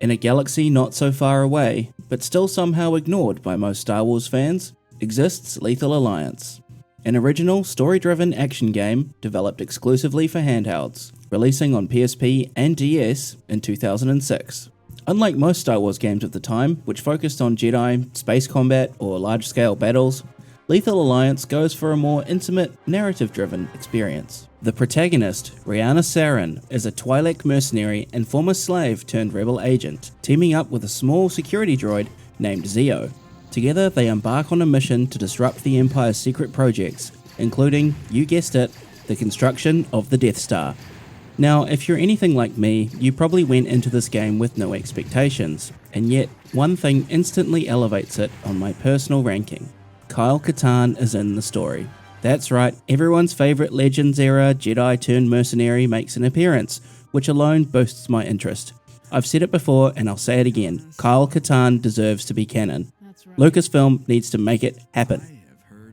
In a galaxy not so far away, but still somehow ignored by most Star Wars fans, exists Lethal Alliance, an original story-driven action game developed exclusively for handhelds, releasing on PSP and DS in 2006. Unlike most Star Wars games of the time, which focused on Jedi, space combat, or large-scale battles, Lethal Alliance goes for a more intimate, narrative-driven experience. The protagonist, Rianna Saren, is a Twi'lek mercenary and former slave turned rebel agent, teaming up with a small security droid named Zeeo. Together they embark on a mission to disrupt the Empire's secret projects, including, you guessed it, the construction of the Death Star. Now, if you're anything like me, you probably went into this game with no expectations, and yet one thing instantly elevates it on my personal ranking. Kyle Katarn is in the story. That's right, everyone's favourite Legends era Jedi turned mercenary makes an appearance, which alone boosts my interest. I've said it before and I'll say it again, Kyle Katarn deserves to be canon. Lucasfilm needs to make it happen.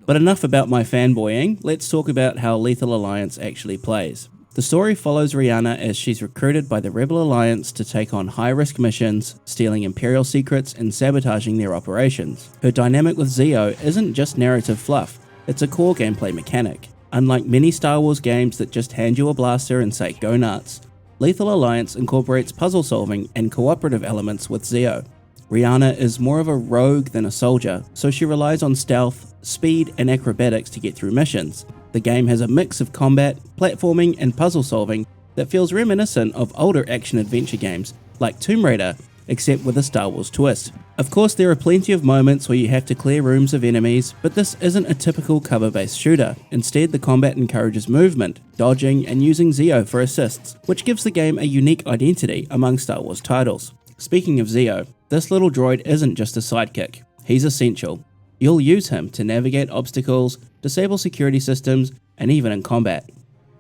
But enough about my fanboying, let's talk about how Lethal Alliance actually plays. The story follows Rianna as she's recruited by the Rebel Alliance to take on high-risk missions, stealing Imperial secrets and sabotaging their operations. Her dynamic with Zeeo isn't just narrative fluff, it's a core gameplay mechanic. Unlike many Star Wars games that just hand you a blaster and say go nuts, Lethal Alliance incorporates puzzle solving and cooperative elements with Zeeo. Rianna is more of a rogue than a soldier, so she relies on stealth, speed and acrobatics to get through missions. The game has a mix of combat, platforming and puzzle solving that feels reminiscent of older action-adventure games like Tomb Raider, except with a Star Wars twist. Of course, there are plenty of moments where you have to clear rooms of enemies, but this isn't a typical cover-based shooter. Instead, the combat encourages movement, dodging and using Zeeo for assists, which gives the game a unique identity among Star Wars titles. Speaking of Zeeo, this little droid isn't just a sidekick, he's essential. You'll use him to navigate obstacles, disable security systems, and even in combat.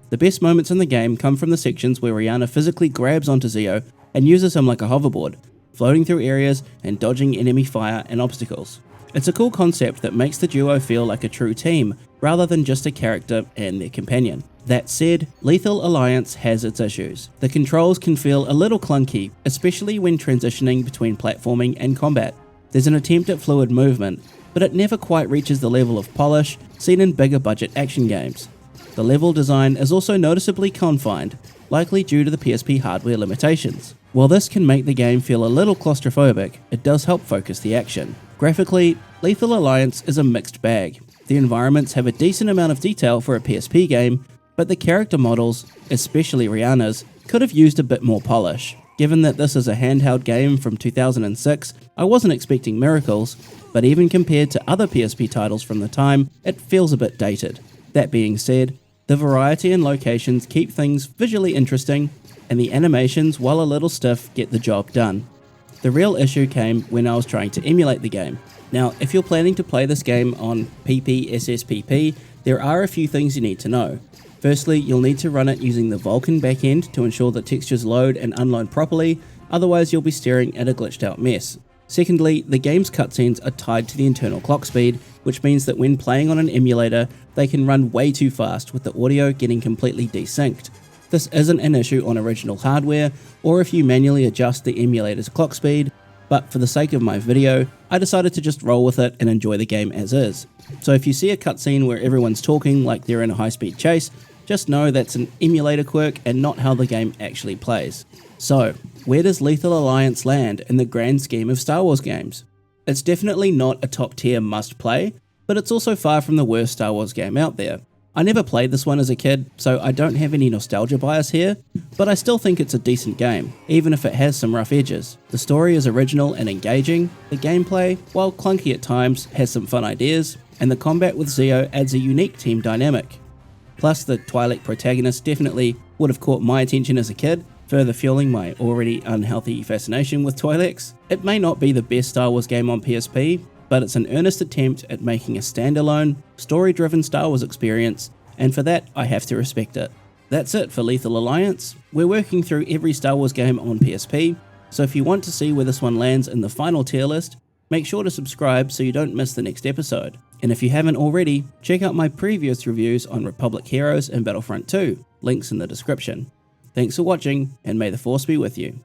The best moments in the game come from the sections where Rianna physically grabs onto Zeeo and uses him like a hoverboard, floating through areas and dodging enemy fire and obstacles. It's a cool concept that makes the duo feel like a true team, rather than just a character and their companion. That said, Lethal Alliance has its issues. The controls can feel a little clunky, especially when transitioning between platforming and combat. There's an attempt at fluid movement, but it never quite reaches the level of polish seen in bigger budget action games. The level design is also noticeably confined, likely due to the PSP hardware limitations. While this can make the game feel a little claustrophobic, it does help focus the action. Graphically, Lethal Alliance is a mixed bag. The environments have a decent amount of detail for a PSP game, but the character models, especially Rianna's, could have used a bit more polish. Given that this is a handheld game from 2006, I wasn't expecting miracles, but even compared to other PSP titles from the time, it feels a bit dated. That being said, the variety and locations keep things visually interesting, and the animations, while a little stiff, get the job done. The real issue came when I was trying to emulate the game. Now, if you're planning to play this game on PPSSPP, there are a few things you need to know. Firstly, you'll need to run it using the Vulkan backend to ensure that textures load and unload properly, otherwise you'll be staring at a glitched out mess. Secondly, the game's cutscenes are tied to the internal clock speed, which means that when playing on an emulator, they can run way too fast with the audio getting completely desynced. This isn't an issue on original hardware, or if you manually adjust the emulator's clock speed, but for the sake of my video, I decided to just roll with it and enjoy the game as is. So if you see a cutscene where everyone's talking like they're in a high-speed chase, just know that's an emulator quirk and not how the game actually plays. So, where does Lethal Alliance land in the grand scheme of Star Wars games? It's definitely not a top tier must play, but it's also far from the worst Star Wars game out there. I never played this one as a kid, so I don't have any nostalgia bias here, but I still think it's a decent game, even if it has some rough edges. The story is original and engaging, the gameplay, while clunky at times, has some fun ideas, and the combat with Zeeo adds a unique team dynamic. Plus, the Twi'lek protagonist definitely would have caught my attention as a kid, further fueling my already unhealthy fascination with Twi'leks. It may not be the best Star Wars game on PSP, but it's an earnest attempt at making a standalone, story-driven Star Wars experience, and for that, I have to respect it. That's it for Lethal Alliance. We're working through every Star Wars game on PSP, so if you want to see where this one lands in the final tier list, make sure to subscribe so you don't miss the next episode. And if you haven't already, check out my previous reviews on Republic Heroes and Battlefront 2, links in the description. Thanks for watching, and may the Force be with you.